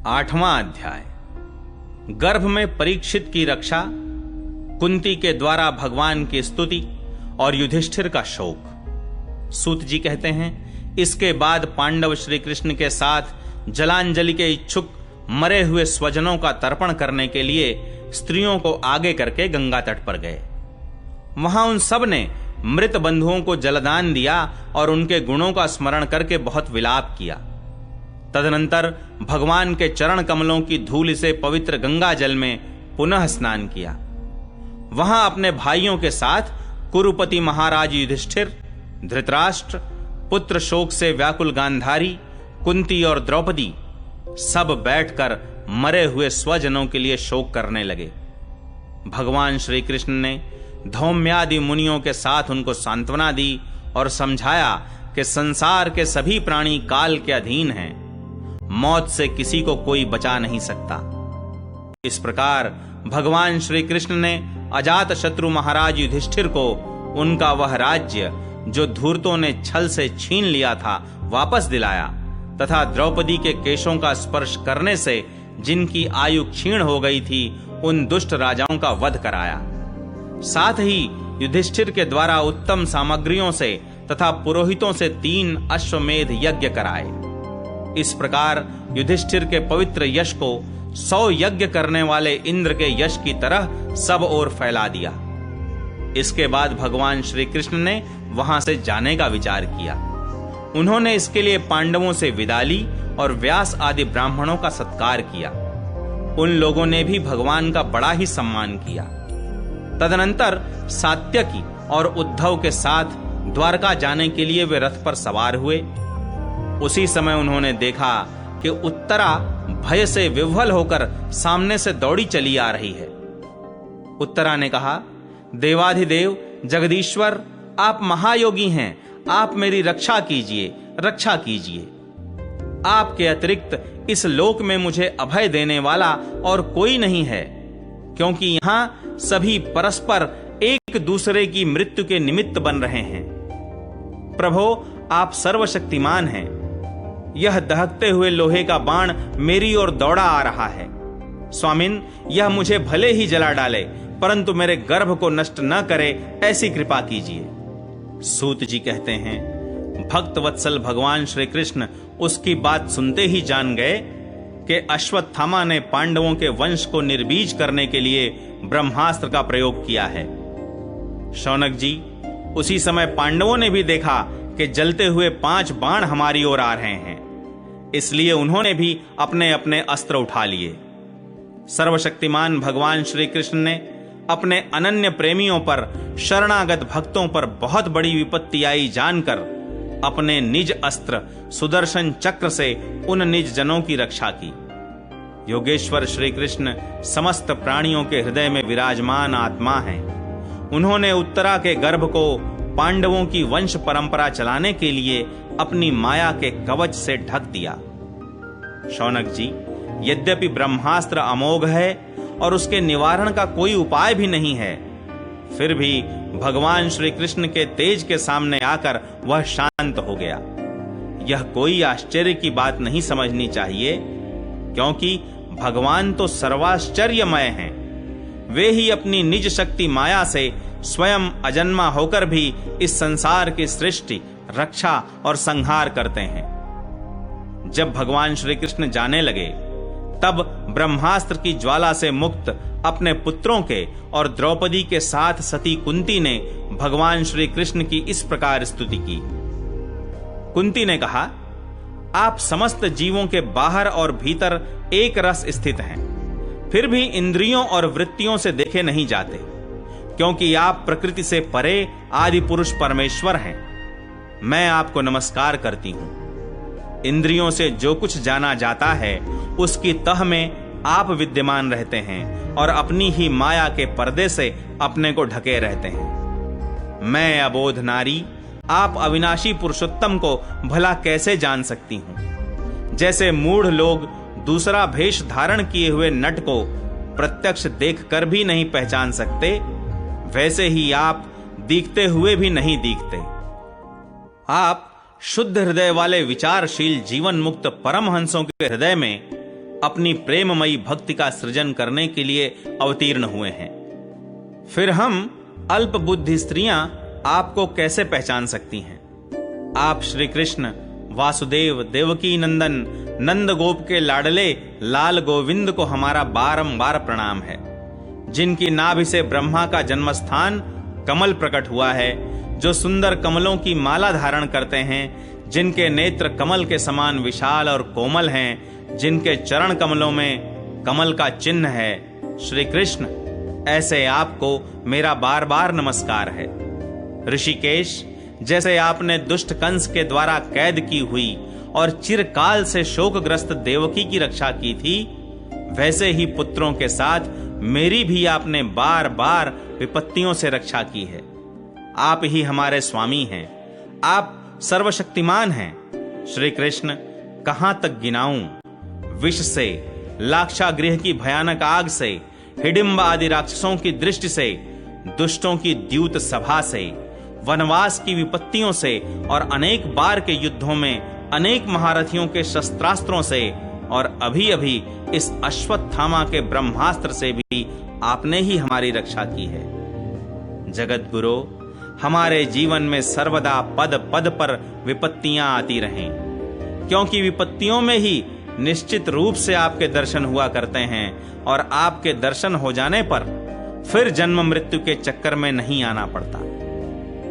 8वां अध्याय। गर्भ में परीक्षित की रक्षा, कुंती के द्वारा भगवान की स्तुति और युधिष्ठिर का शोक। सूत जी कहते हैं, इसके बाद पांडव श्री कृष्ण के साथ जलांजलि के इच्छुक मरे हुए स्वजनों का तर्पण करने के लिए स्त्रियों को आगे करके गंगा तट पर गए। वहां उन सब ने मृत बंधुओं को जलदान दिया और उनके गुणों का स्मरण करके बहुत विलाप किया। तदनंतर भगवान के चरण कमलों की धूल से पवित्र गंगा जल में पुनः स्नान किया। वहां अपने भाइयों के साथ कुरुपति महाराज युधिष्ठिर, धृतराष्ट्र, पुत्र शोक से व्याकुल गांधारी, कुंती और द्रौपदी सब बैठकर मरे हुए स्वजनों के लिए शोक करने लगे। भगवान श्री कृष्ण ने धौम्यादि मुनियों के साथ उनको सांत्वना दी और समझाया कि संसार के सभी प्राणी काल के अधीन हैं, मौत से किसी को कोई बचा नहीं सकता। इस प्रकार भगवान श्री कृष्ण ने अजात शत्रु महाराज युधिष्ठिर को उनका वह राज्य जो धूर्तों ने छल से छीन लिया था वापस दिलाया तथा द्रौपदी के केशों का स्पर्श करने से जिनकी आयु क्षीण हो गई थी उन दुष्ट राजाओं का वध कराया। साथ ही युधिष्ठिर के द्वारा उत्तम सामग्रियों से तथा पुरोहितों से 3 अश्वमेध यज्ञ कराए। इस प्रकार युधिष्ठिर के पवित्र यश को 100 यज्ञ करने वाले इंद्र के यश की तरह सब ओर फैला दिया। इसके बाद भगवान श्री कृष्ण ने वहां से जाने का विचार किया। उन्होंने इसके लिए पांडवों से विदा ली और व्यास आदि ब्राह्मणों का सत्कार किया। उन लोगों ने भी भगवान का बड़ा ही सम्मान किया। तदनंतर सात्यकी और उद्धव के साथ द्वारका जाने के लिए वे रथ पर सवार हुए। उसी समय उन्होंने देखा कि उत्तरा भय से विह्वल होकर सामने से दौड़ी चली आ रही है। उत्तरा ने कहा, देवाधिदेव जगदीश्वर, आप महायोगी हैं, आप मेरी रक्षा कीजिए, रक्षा कीजिए। आपके अतिरिक्त इस लोक में मुझे अभय देने वाला और कोई नहीं है, क्योंकि यहां सभी परस्पर एक दूसरे की मृत्यु के निमित्त बन रहे हैं। प्रभो, आप सर्वशक्तिमान हैं। यह दहकते हुए लोहे का बाण मेरी ओर दौड़ा आ रहा है। स्वामिन, यह मुझे भले ही जला डाले, परंतु मेरे गर्भ को नष्ट न करे, ऐसी कृपा कीजिए। सूत जी कहते हैं, भक्त वत्सल भगवान श्री कृष्ण उसकी बात सुनते ही जान गए कि अश्वत्थामा ने पांडवों के वंश को निर्बीज करने के लिए ब्रह्मास्त्र का प्रयोग किया है। शौनक जी, उसी समय पांडवों ने भी देखा कि जलते हुए 5 बाण हमारी ओर आ रहे हैं, इसलिए उन्होंने भी अपने अपने अस्त्र उठा लिए। सर्वशक्तिमान भगवान श्री कृष्ण ने अपने अनन्य प्रेमियों पर, शरणागत भक्तों पर बहुत बड़ी विपत्ति आई जानकर अपने निज अस्त्र सुदर्शन चक्र से उन निज जनों की रक्षा की। योगेश्वर श्री कृष्ण समस्त प्राणियों के हृदय में विराजमान आत्मा हैं। उन्होंने उत्तरा के गर्भ को पांडवों की वंश परंपरा चलाने के लिए अपनी माया के कवच से ढक दिया। शौनक जी, यद्यपि ब्रह्मास्त्र अमोघ है और उसके निवारण का कोई उपाय भी नहीं है, फिर भी भगवान श्री कृष्ण के तेज के सामने आकर वह शांत हो गया। यह कोई आश्चर्य की बात नहीं समझनी चाहिए, क्योंकि भगवान तो सर्वाश्चर्यमय हैं। वे ही अपनी निज शक्ति माया से स्वयं अजन्मा होकर भी इस संसार की सृष्टि, रक्षा और संहार करते हैं। जब भगवान श्री कृष्ण जाने लगे, तब ब्रह्मास्त्र की ज्वाला से मुक्त अपने पुत्रों के और द्रौपदी के साथ सती कुंती ने भगवान श्री कृष्ण की इस प्रकार स्तुति की। कुंती ने कहा, आप समस्त जीवों के बाहर और भीतर एक रस स्थित हैं, फिर भी इंद्रियों और वृत्तियों से देखे नहीं जाते, क्योंकि आप प्रकृति से परे आदि पुरुष परमेश्वर हैं। मैं आपको नमस्कार करती हूं। इंद्रियों से जो कुछ जाना जाता है उसकी तह में आप विद्यमान रहते हैं और अपनी ही माया के पर्दे से अपने को ढके रहते हैं। मैं अबोध नारी, आप अविनाशी पुरुषोत्तम को भला कैसे जान सकती हूं? जैसे मूढ़ लोग दूसरा भेष धारण किए हुए नट को प्रत्यक्ष देखकर भी नहीं पहचान सकते, वैसे ही आप दिखते हुए भी नहीं दिखते। आप शुद्ध हृदय वाले विचारशील जीवन मुक्त परमहंसों के हृदय में अपनी प्रेममयी भक्ति का सृजन करने के लिए अवतीर्ण हुए हैं। फिर हम अल्प बुद्धि स्त्रियां आपको कैसे पहचान सकती हैं? आप श्री कृष्ण वासुदेव देवकी नंदन नंदगोप के लाडले लाल गोविंद को हमारा बारंबार प्रणाम है, जिनकी नाभि से ब्रह्मा का जन्मस्थान कमल प्रकट हुआ है, जो सुंदर कमलों की माला धारण करते हैं, जिनके नेत्र कमल के समान विशाल और कोमल हैं, जिनके चरण कमलों में कमल का चिन्ह है। श्री कृष्ण, ऐसे आपको मेरा बार बार नमस्कार है। ऋषिकेश, जैसे आपने दुष्ट कंस के द्वारा कैद की हुई और चिरकाल से शोकग्रस्त देवकी की रक्षा की थी, वैसे ही पुत्रों के साथ मेरी भी आपने बार बार विपत्तियों से रक्षा की है। आप ही हमारे स्वामी हैं, आप सर्वशक्तिमान हैं। श्री कृष्ण, कहां तक गिनाऊं? विष से, लाक्षागृह की भयानक आग से, हिडिंब आदि राक्षसों की दृष्टि से, दुष्टों की द्यूत सभा से, वनवास की विपत्तियों से और अनेक बार के युद्धों में अनेक महारथियों के शस्त्रास्त्रों से और अभी अभी इस अश्वत्थामा के ब्रह्मास्त्र से भी आपने ही हमारी रक्षा की है। जगत गुरु, हमारे जीवन में सर्वदा पद पद पर विपत्तियां आती रहें, क्योंकि विपत्तियों में ही निश्चित रूप से आपके दर्शन हुआ करते हैं और आपके दर्शन हो जाने पर फिर जन्म मृत्यु के चक्कर में नहीं आना पड़ता।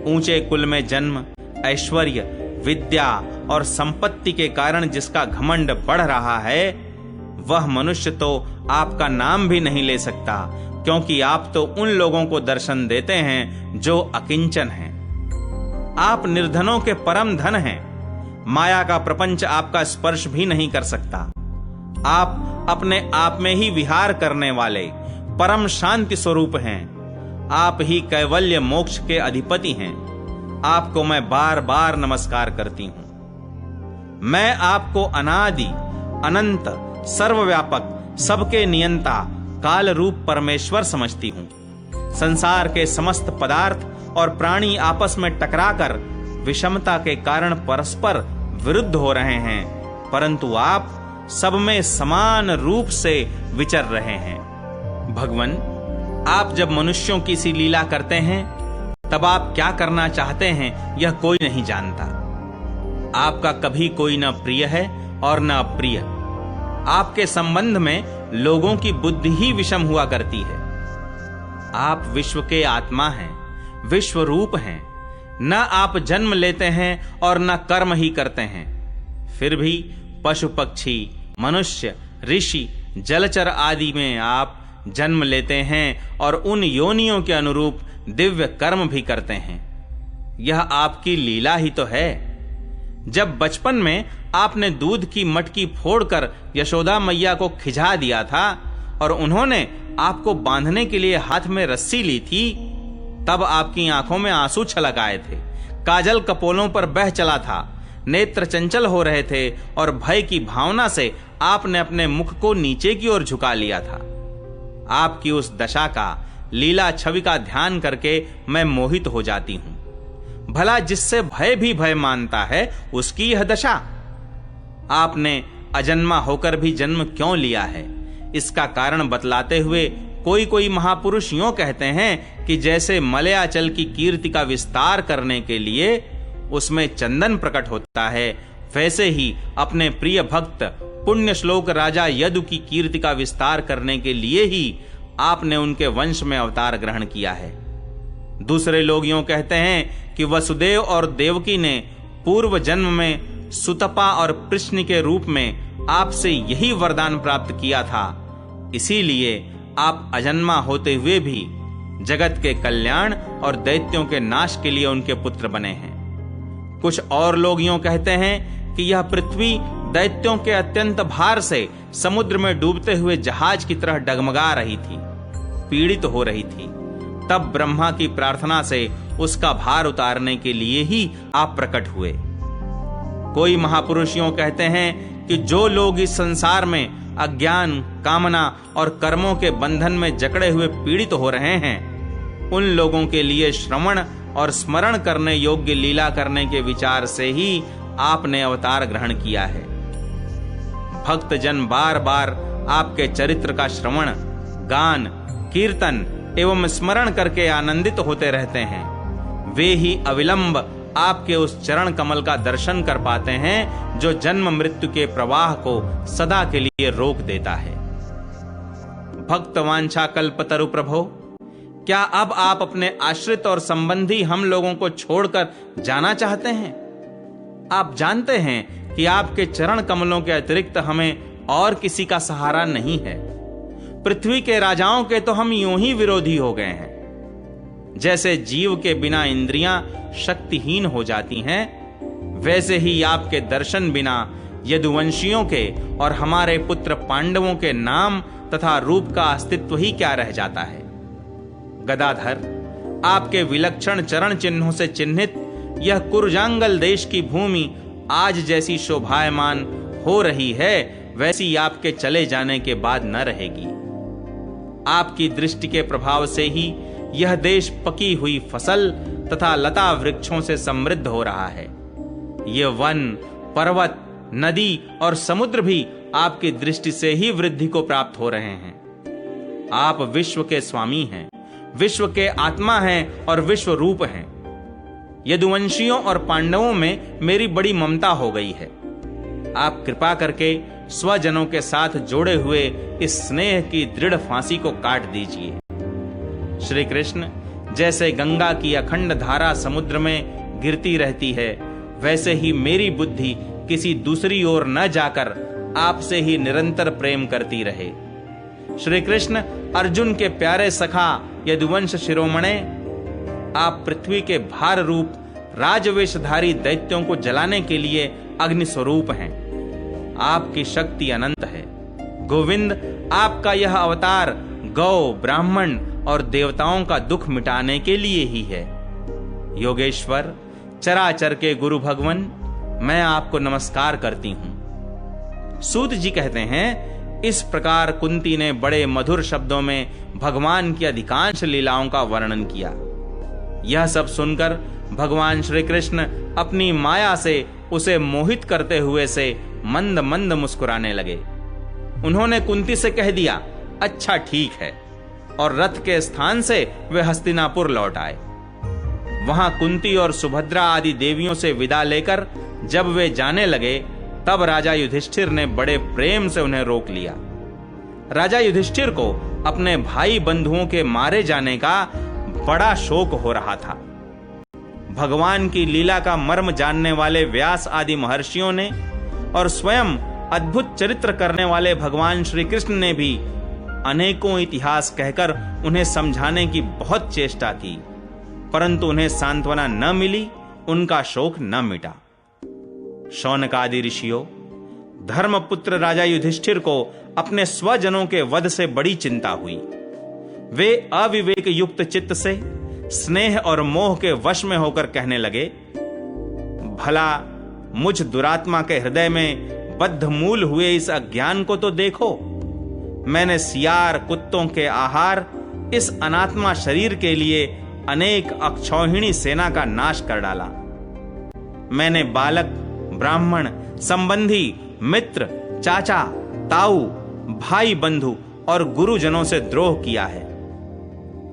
ऊंचे कुल में जन्म, ऐश्वर्य, विद्या और संपत्ति के कारण जिसका घमंड बढ़ रहा है, वह मनुष्य तो आपका नाम भी नहीं ले सकता, क्योंकि आप तो उन लोगों को दर्शन देते हैं जो अकिंचन हैं। आप निर्धनों के परम धन हैं। माया का प्रपंच आपका स्पर्श भी नहीं कर सकता। आप अपने आप में ही विहार करने वाले परम शांति स्वरूप हैं। आप ही कैवल्य मोक्ष के अधिपति हैं। आपको मैं बार बार नमस्कार करती हूं। मैं आपको अनादि, अनंत, सर्वव्यापक, सबके नियंता, काल रूप परमेश्वर समझती हूं। संसार के समस्त पदार्थ और प्राणी आपस में टकराकर विषमता के कारण परस्पर विरुद्ध हो रहे हैं, परंतु आप सब में समान रूप से विचर रहे हैं। भगवान, आप जब मनुष्यों की सी लीला करते हैं, तब आप क्या करना चाहते हैं यह कोई नहीं जानता। आपका कभी कोई न प्रिय है और न अप्रिय। आपके संबंध में लोगों की बुद्धि ही विषम हुआ करती है। आप विश्व के आत्मा हैं, विश्व रूप हैं। न आप जन्म लेते हैं और न कर्म ही करते हैं। फिर भी पशु पक्षी, मनुष्य, ऋषि, जलचर आदि में आप जन्म लेते हैं और उन योनियों के अनुरूप दिव्य कर्म भी करते हैं। यह आपकी लीला ही तो है। जब बचपन में आपने दूध की मटकी फोड़कर यशोदा मैया को खिझा दिया था और उन्होंने आपको बांधने के लिए हाथ में रस्सी ली थी, तब आपकी आंखों में आंसू छलक आए थे, काजल कपोलों पर बह चला था, नेत्र चंचल हो रहे थे और भय की भावना से आपने अपने मुख को नीचे की ओर झुका लिया था। आपकी उस दशा का, लीला छवि का ध्यान करके मैं मोहित हो जाती हूं। भला जिससे भय भी भय मानता है, उसकी यह दशा। आपने अजन्मा होकर भी जन्म क्यों लिया है, इसका कारण बतलाते हुए कोई कोई महापुरुष यों कहते हैं कि जैसे मलयाचल की कीर्ति का विस्तार करने के लिए उसमें चंदन प्रकट होता है, वैसे ही अपने प्रिय भक्त पुण्य श्लोक राजा यदु की कीर्ति का विस्तार करने के लिए ही आपने उनके वंश में अवतार ग्रहण किया है। दूसरे लोग यों कहते हैं कि वसुदेव और देवकी ने पूर्व जन्म में सुतपा और कृष्ण के रूप में आपसे यही वरदान प्राप्त किया था, इसीलिए आप अजन्मा होते हुए भी जगत के कल्याण और दैत्यों के नाश के लिए उनके पुत्र बने हैं। कुछ और लोग यों कहते हैं कि यह पृथ्वी दैत्यों के अत्यंत भार से समुद्र में डूबते हुए जहाज की तरह डगमगा रही थी, पीड़ित हो रही थी। तब ब्रह्मा की प्रार्थना से उसका भार उतारने के लिए ही आप प्रकट हुए। कोई महापुरुष यों कहते हैं कि जो लोग इस संसार में अज्ञान, कामना और कर्मों के बंधन में जकड़े हुए पीड़ित हो रहे हैं, उन लोगों के लिए श्रवण और स्मरण करने योग्य लीला करने के विचार से ही आपने अवतार ग्रहण किया है। भक्त जन बार बार आपके चरित्र का श्रवण, गान, कीर्तन एवं स्मरण करके आनंदित होते रहते हैं, वे ही अविलंब आपके उस चरण कमल का दर्शन कर पाते हैं जो जन्म मृत्यु के प्रवाह को सदा के लिए रोक देता है। भक्त वांछा कल्पतरु प्रभो, क्या अब आप अपने आश्रित और संबंधी हम लोगों को छोड़कर जाना चाहते हैं? आप जानते हैं कि आपके चरण कमलों के अतिरिक्त हमें और किसी का सहारा नहीं है। पृथ्वी के राजाओं के तो हम यूं ही विरोधी हो गए हैं। जैसे जीव के बिना इंद्रियां शक्तिहीन हो जाती हैं, वैसे ही आपके दर्शन बिना यदुवंशियों के और हमारे पुत्र पांडवों के नाम तथा रूप का अस्तित्व ही क्या रह जाता है। गदाधर, आपके विलक्षण चरण चिन्हों से चिन्हित यह कुरजांगल देश की भूमि आज जैसी शोभायमान हो रही है, वैसी आपके चले जाने के बाद न रहेगी। आपकी दृष्टि के प्रभाव से ही यह देश पकी हुई फसल तथा लता वृक्षों से समृद्ध हो रहा है। ये वन, पर्वत, नदी और समुद्र भी आपकी दृष्टि से ही वृद्धि को प्राप्त हो रहे हैं। आप विश्व के स्वामी हैं, विश्व के आत्मा हैं और विश्व रूप हैं। यदुवंशियों और पांडवों में मेरी बड़ी ममता हो गई है। आप कृपा करके स्वजनों के साथ जोड़े हुए इस स्नेह की दृढ़ फांसी को काट दीजिए। श्री कृष्ण, जैसे गंगा की अखंड धारा समुद्र में गिरती रहती है, वैसे ही मेरी बुद्धि किसी दूसरी ओर न जाकर आपसे ही निरंतर प्रेम करती रहे। श्री कृष्ण, अर्जुन के प्यारे सखा यदुवंश शिरोमणे, आप पृथ्वी के भार रूप राजवेशधारी दैत्यों को जलाने के लिए अग्नि स्वरूप हैं। आपकी शक्ति अनंत है। गोविंद, आपका यह अवतार गौ, ब्राह्मण और देवताओं का दुख मिटाने के लिए ही है। योगेश्वर, चराचर के गुरु भगवन, मैं आपको नमस्कार करती हूं। सूत जी कहते हैं, इस प्रकार कुंती ने बड़े मधुर शब्दों में भगवान की अधिकांश लीलाओं का वर्णन किया। यह सब सुनकर भगवान श्री कृष्ण अपनी माया से उसे मोहित करते हुए से मंद मंद मुस्कुराने लगे। उन्होंने कुंती से कह दिया, अच्छा ठीक है, और रथ के स्थान से वे हस्तिनापुर लौट आए। वहां कुंती और सुभद्रा आदि देवियों से विदा लेकर जब वे जाने लगे, तब राजा युधिष्ठिर ने बड़े प्रेम से उन्हें रोक लिया। राजा युधिष्ठिर को अपने भाई बंधुओं के मारे जाने का बड़ा शोक हो रहा था। भगवान की लीला का मर्म जानने वाले व्यास आदि महर्षियों ने और स्वयं अद्भुत चरित्र करने वाले भगवान श्री कृष्ण ने भी अनेकों इतिहास कहकर उन्हें समझाने की बहुत चेष्टा की, परंतु उन्हें सांत्वना न मिली, उनका शोक न मिटा। शौनकादि ऋषियों, धर्मपुत्र राजा युधिष्ठिर को अपने स्वजनों के वध से बड़ी चिंता हुई। वे अविवेक युक्त चित्त से स्नेह और मोह के वश में होकर कहने लगे, भला मुझ दुरात्मा के हृदय में बद्ध मूल हुए इस अज्ञान को तो देखो। मैंने सियार कुत्तों के आहार इस अनात्मा शरीर के लिए अनेक अक्षौहिणी सेना का नाश कर डाला। मैंने बालक, ब्राह्मण, संबंधी, मित्र, चाचा, ताऊ, भाई बंधु और गुरुजनों से द्रोह किया है।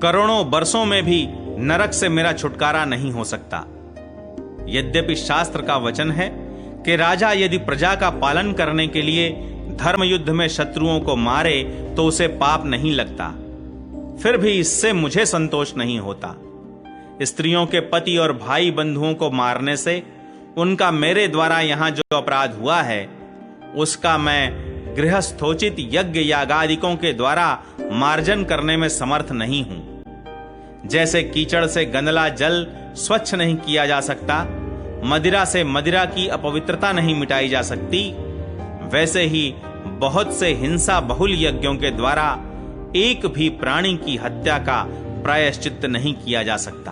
करोड़ों वर्षों में भी नरक से मेरा छुटकारा नहीं हो सकता। यद्यपि शास्त्र का वचन है कि राजा यदि प्रजा का पालन करने के लिए धर्म युद्ध में शत्रुओं को मारे तो उसे पाप नहीं लगता, फिर भी इससे मुझे संतोष नहीं होता। स्त्रियों के पति और भाई बंधुओं को मारने से उनका मेरे द्वारा यहां जो अपराध हुआ है, उसका मैं गृहस्थोचित यज्ञ यागादिकों के द्वारा मार्जन करने में समर्थ नहीं हूं। जैसे कीचड़ से गंदला जल स्वच्छ नहीं किया जा सकता, मदिरा से मदिरा की अपवित्रता नहीं मिटाई जा सकती, वैसे ही बहुत से हिंसा बहुल यज्ञों के द्वारा एक भी प्राणी की हत्या का प्रायश्चित्त नहीं किया जा सकता।